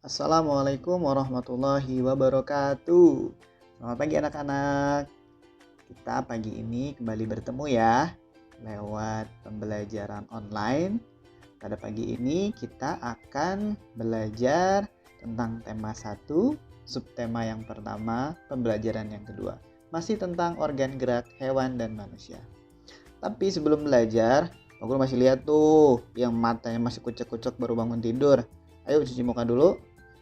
Assalamualaikum warahmatullahi wabarakatuh. Selamat pagi anak-anak. Kita pagi ini kembali bertemu ya lewat pembelajaran online. Pada pagi ini kita akan belajar tentang tema 1, subtema yang pertama, pembelajaran yang kedua. Masih tentang organ gerak hewan dan manusia. Tapi sebelum belajar, Pak Guru masih lihat tuh yang matanya masih kucek-kucek baru bangun tidur. Ayo cuci muka dulu.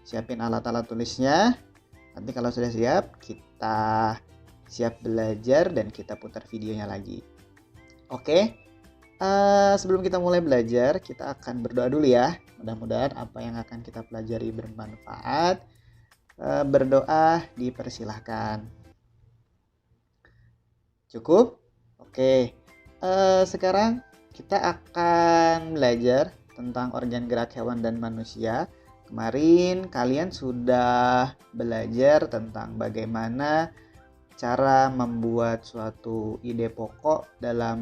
Siapin alat-alat tulisnya. Nanti kalau sudah siap, kita siap belajar dan kita putar videonya lagi. Oke, sebelum kita mulai belajar, kita akan berdoa dulu ya. Mudah-mudahan apa yang akan kita pelajari bermanfaat. Berdoa dipersilahkan. Cukup? Oke, sekarang kita akan belajar tentang organ gerak hewan dan manusia. Kemarin kalian sudah belajar tentang bagaimana cara membuat suatu ide pokok dalam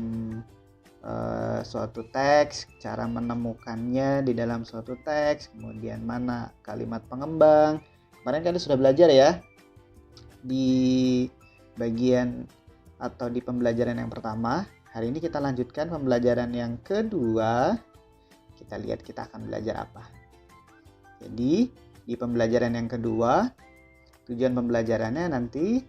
suatu teks, cara menemukannya di dalam suatu teks, kemudian mana kalimat pengembang. Kemarin kalian sudah belajar ya di bagian atau di pembelajaran yang pertama. Hari ini kita lanjutkan pembelajaran yang kedua. Kita lihat kita akan belajar apa. Jadi di pembelajaran yang kedua, tujuan pembelajarannya nanti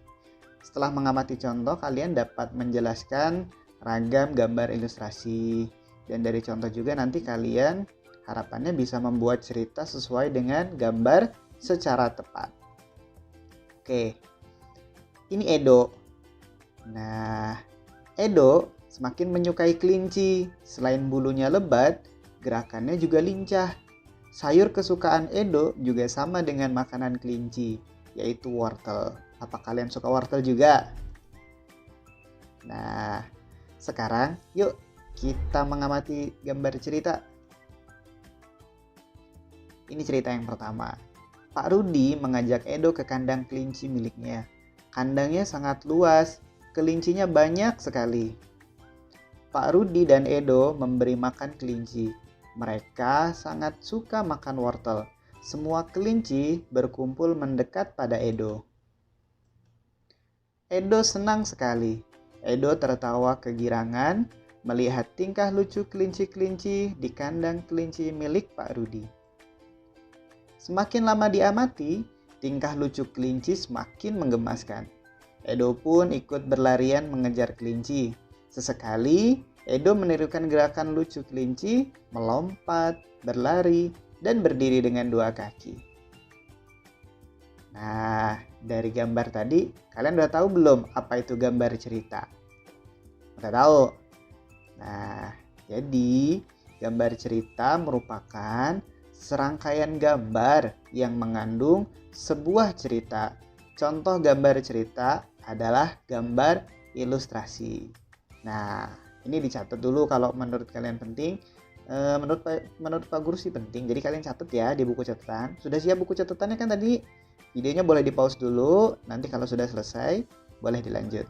setelah mengamati contoh kalian dapat menjelaskan ragam gambar ilustrasi. Dan dari contoh juga nanti kalian harapannya bisa membuat cerita sesuai dengan gambar secara tepat. Oke, ini Edo. Nah, Edo semakin menyukai kelinci. Selain bulunya lebat, gerakannya juga lincah. Sayur kesukaan Edo juga sama dengan makanan kelinci, yaitu wortel. Apa kalian suka wortel juga? Nah, sekarang yuk kita mengamati gambar cerita. Ini cerita yang pertama. Pak Rudi mengajak Edo ke kandang kelinci miliknya. Kandangnya sangat luas, kelincinya banyak sekali. Pak Rudi dan Edo memberi makan kelinci. Mereka sangat suka makan wortel. Semua kelinci berkumpul mendekat pada Edo. Edo senang sekali. Edo tertawa kegirangan melihat tingkah lucu kelinci-kelinci di kandang kelinci milik Pak Rudi. Semakin lama diamati, tingkah lucu kelinci semakin menggemaskan. Edo pun ikut berlarian mengejar kelinci. Sesekali, Edo menirukan gerakan lucu kelinci, melompat, berlari, dan berdiri dengan dua kaki. Nah, dari gambar tadi, kalian udah tahu belum apa itu gambar cerita? Udah tahu? Nah, jadi gambar cerita merupakan serangkaian gambar yang mengandung sebuah cerita. Contoh gambar cerita adalah gambar ilustrasi. Nah, ini dicatat dulu kalau menurut kalian penting. Menurut Pak Guru sih penting. Jadi kalian catat ya di buku catatan. Sudah siap buku catatannya kan tadi? Videonya boleh di pause dulu. Nanti kalau sudah selesai boleh dilanjut.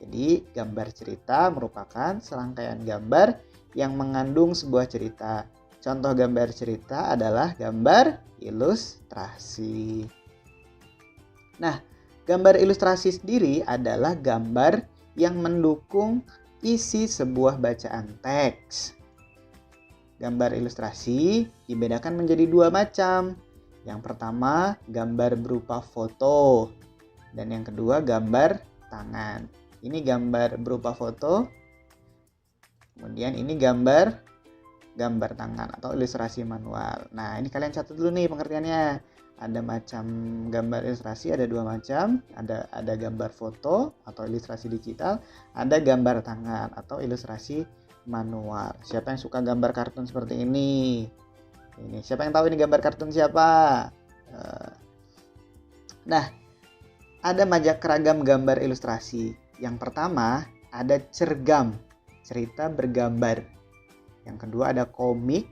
Jadi gambar cerita merupakan serangkaian gambar yang mengandung sebuah cerita. Contoh gambar cerita adalah gambar ilustrasi. Nah, gambar ilustrasi sendiri adalah gambar yang mendukung isi sebuah bacaan teks. Gambar ilustrasi dibedakan menjadi dua macam. Yang pertama, gambar berupa foto. Dan yang kedua, gambar tangan. Ini gambar berupa foto. Kemudian ini gambar tangan atau ilustrasi manual. Nah, ini kalian catat dulu nih pengertiannya. Ada macam gambar ilustrasi, ada dua macam. Ada gambar foto atau ilustrasi digital, ada gambar tangan atau ilustrasi manual. Siapa yang suka gambar kartun seperti ini? Ini siapa yang tahu ini gambar kartun siapa? Nah, ada banyak keragam gambar ilustrasi. Yang pertama ada cergam, cerita bergambar. Yang kedua ada komik.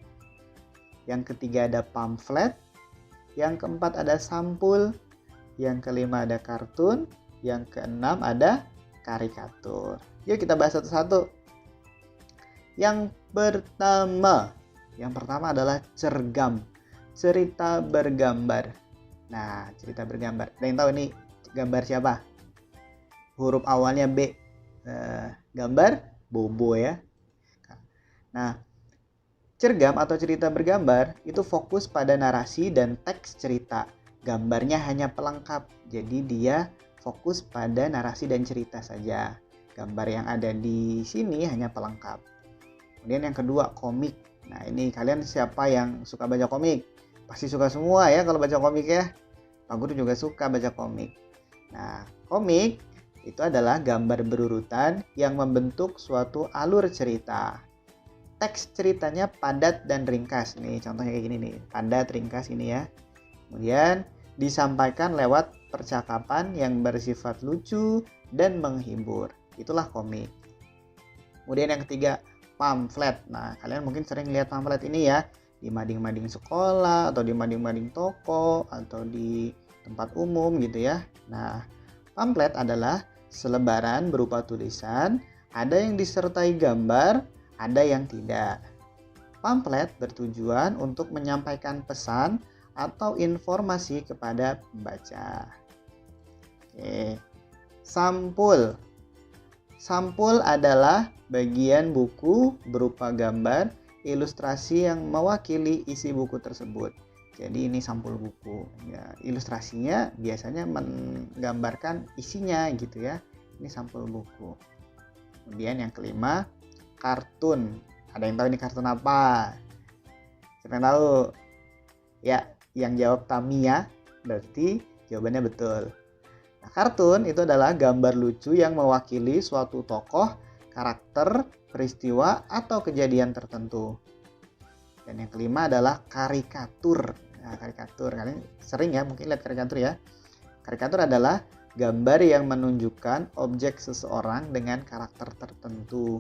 Yang ketiga ada pamflet. Yang keempat ada sampul. Yang kelima ada kartun. Yang keenam ada karikatur. Yuk kita bahas satu-satu. Yang pertama adalah cergam. cerita bergambar. Nah, cerita bergambar. Ada yang tahu ini gambar siapa? Huruf awalnya B. Gambar Bobo ya. Nah, cergam atau cerita bergambar itu fokus pada narasi dan teks cerita. Gambarnya hanya pelengkap. Jadi dia fokus pada narasi dan cerita saja. Gambar yang ada di sini hanya pelengkap. Kemudian yang kedua, komik. Nah, ini kalian siapa yang suka baca komik? Pasti suka semua ya kalau baca komik ya. Pak Guru juga suka baca komik. Nah, komik itu adalah gambar berurutan yang membentuk suatu alur cerita. Teks ceritanya padat dan ringkas. Nih contohnya kayak gini nih, padat, ringkas ini ya. Kemudian disampaikan lewat percakapan yang bersifat lucu dan menghibur. Itulah komik. Kemudian yang ketiga, pamflet. Nah, kalian mungkin sering lihat pamflet ini ya di mading-mading sekolah atau di mading-mading toko atau di tempat umum gitu ya. Nah, pamflet adalah selebaran berupa tulisan, ada yang disertai gambar, ada yang tidak. Pamflet bertujuan untuk menyampaikan pesan atau informasi kepada pembaca. Oke. Sampul. Sampul adalah bagian buku berupa gambar, ilustrasi yang mewakili isi buku tersebut. Jadi ini sampul buku. Ya, ilustrasinya biasanya menggambarkan isinya gitu ya. Ini sampul buku. Kemudian yang kelima, kartun. Ada yang tahu ini kartun apa? Siapa yang tahu? Ya, yang jawab Tamia, berarti jawabannya betul. Nah, kartun itu adalah gambar lucu yang mewakili suatu tokoh, karakter, peristiwa, atau kejadian tertentu. Dan yang kelima adalah karikatur. Nah, karikatur, kalian sering ya mungkin lihat karikatur ya. Karikatur adalah gambar yang menunjukkan objek seseorang dengan karakter tertentu.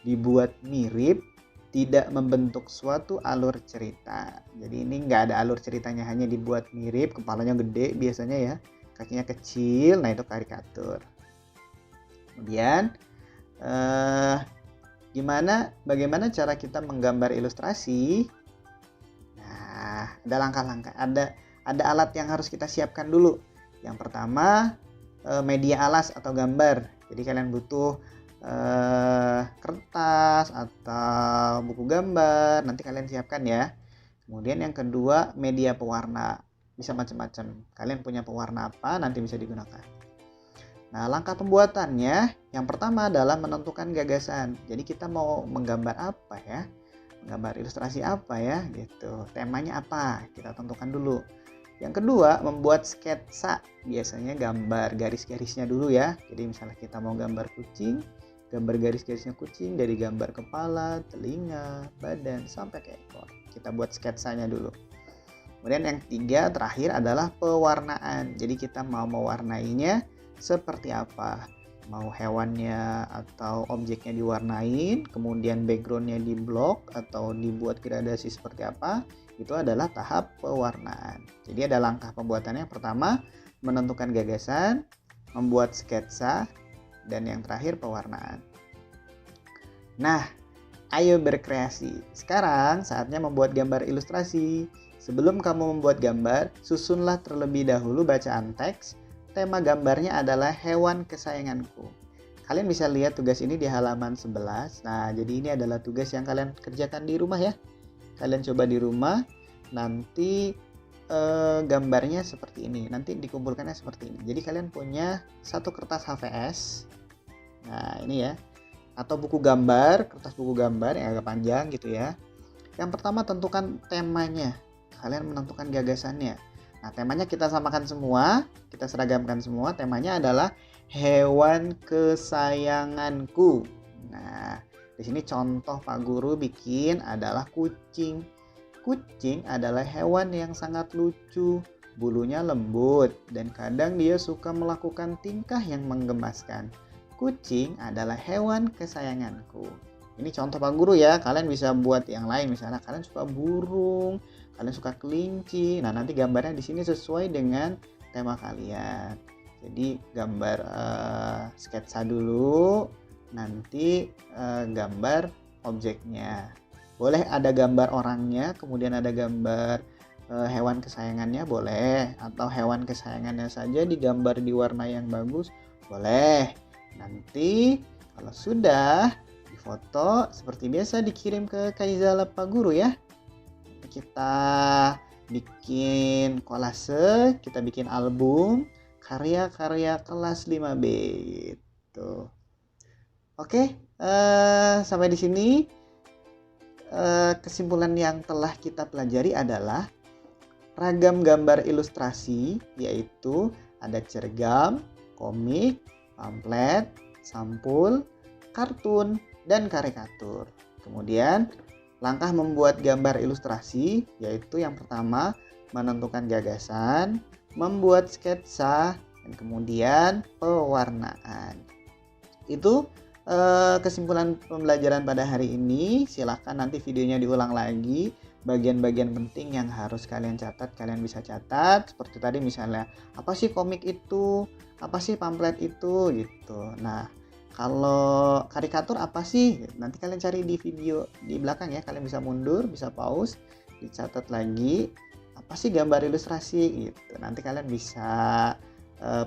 Dibuat mirip, tidak membentuk suatu alur cerita. Jadi ini nggak ada alur ceritanya, hanya dibuat mirip, kepalanya gede biasanya ya, kakinya kecil, nah itu karikatur. Kemudian bagaimana cara kita menggambar ilustrasi? Nah, ada langkah-langkah, ada alat yang harus kita siapkan dulu. Yang pertama, media alas atau gambar. Jadi kalian butuh kertas atau buku gambar, nanti kalian siapkan ya. Kemudian yang kedua, media pewarna. Bisa macam-macam. Kalian punya pewarna apa, nanti bisa digunakan. Nah, langkah pembuatannya yang pertama adalah menentukan gagasan. Jadi kita mau menggambar apa ya? Menggambar ilustrasi apa ya? Gitu. Temanya apa? Kita tentukan dulu. Yang kedua, membuat sketsa. Biasanya gambar garis-garisnya dulu ya. Jadi misalnya kita mau gambar kucing, gambar garis-garisnya kucing dari gambar kepala, telinga, badan sampai ke ekor. Kita buat sketsanya dulu. Kemudian yang ketiga, terakhir adalah pewarnaan. Jadi kita mau mewarnainya seperti apa, mau hewannya atau objeknya diwarnain, kemudian backgroundnya diblok atau dibuat gradasi seperti apa, itu adalah tahap pewarnaan. Jadi ada langkah pembuatannya. Pertama, menentukan gagasan, membuat sketsa, dan yang terakhir pewarnaan. Nah, ayo berkreasi. Sekarang saatnya membuat gambar ilustrasi. Sebelum kamu membuat gambar, susunlah terlebih dahulu bacaan teks. Tema gambarnya adalah hewan kesayanganku. Kalian bisa lihat tugas ini di halaman 11. Nah, jadi ini adalah tugas yang kalian kerjakan di rumah ya. Kalian coba di rumah, nanti gambarnya seperti ini. Nanti dikumpulkannya seperti ini. Jadi kalian punya satu kertas HVS. Nah, ini ya. Atau buku gambar, kertas buku gambar yang agak panjang gitu ya. Yang pertama tentukan temanya. Kalian menentukan gagasannya. Nah, temanya kita samakan semua, kita seragamkan semua. Temanya adalah hewan kesayanganku. Nah, di sini contoh Pak Guru bikin adalah kucing. Kucing adalah hewan yang sangat lucu, bulunya lembut, dan kadang dia suka melakukan tingkah yang menggemaskan. Kucing adalah hewan kesayanganku. Ini contoh Pak Guru ya, kalian bisa buat yang lain. Misalnya kalian suka burung, kalian suka kelinci. Nah, nanti gambarnya di sini sesuai dengan tema kalian. Jadi gambar sketsa dulu, nanti gambar objeknya. Boleh ada gambar orangnya, kemudian ada gambar hewan kesayangannya boleh, atau hewan kesayangannya saja digambar di warna yang bagus boleh. Nanti kalau sudah difoto seperti biasa dikirim ke Kaizala Pak Guru ya. Kita bikin kolase, kita bikin album karya-karya kelas 5B gitu. Oke, sampai di sini kesimpulan yang telah kita pelajari adalah ragam gambar ilustrasi, yaitu ada cergam, komik, pamflet, sampul, kartun, dan karikatur. Kemudian langkah membuat gambar ilustrasi, yaitu yang pertama menentukan gagasan, membuat sketsa, dan kemudian pewarnaan. Itu kesimpulan pembelajaran pada hari ini. Silahkan nanti videonya diulang lagi. Bagian-bagian penting yang harus kalian catat, kalian bisa catat. Seperti tadi misalnya, apa sih komik itu? Apa sih pamflet itu? Gitu. Nah, kalau karikatur apa sih? Nanti kalian cari di video di belakang ya. Kalian bisa mundur, bisa pause, dicatat lagi. Apa sih gambar ilustrasi? Gitu. Nanti kalian bisa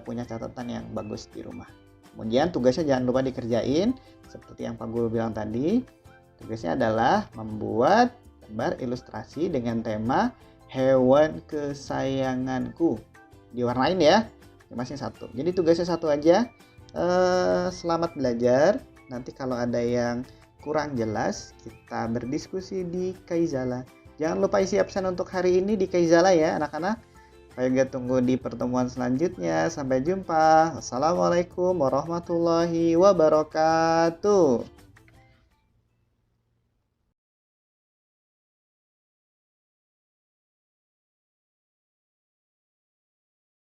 punya catatan yang bagus di rumah. Kemudian tugasnya jangan lupa dikerjain. Seperti yang Pak Guru bilang tadi, tugasnya adalah membuat gambar ilustrasi dengan tema hewan kesayanganku. Diwarnain ya, masing satu. Jadi tugasnya satu aja. Selamat belajar. Nanti kalau ada yang kurang jelas, kita berdiskusi di Kaizala. Jangan lupa isi absen untuk hari ini di Kaizala ya anak-anak. Ayo tunggu di pertemuan selanjutnya. Sampai jumpa. Assalamualaikum warahmatullahi wabarakatuh.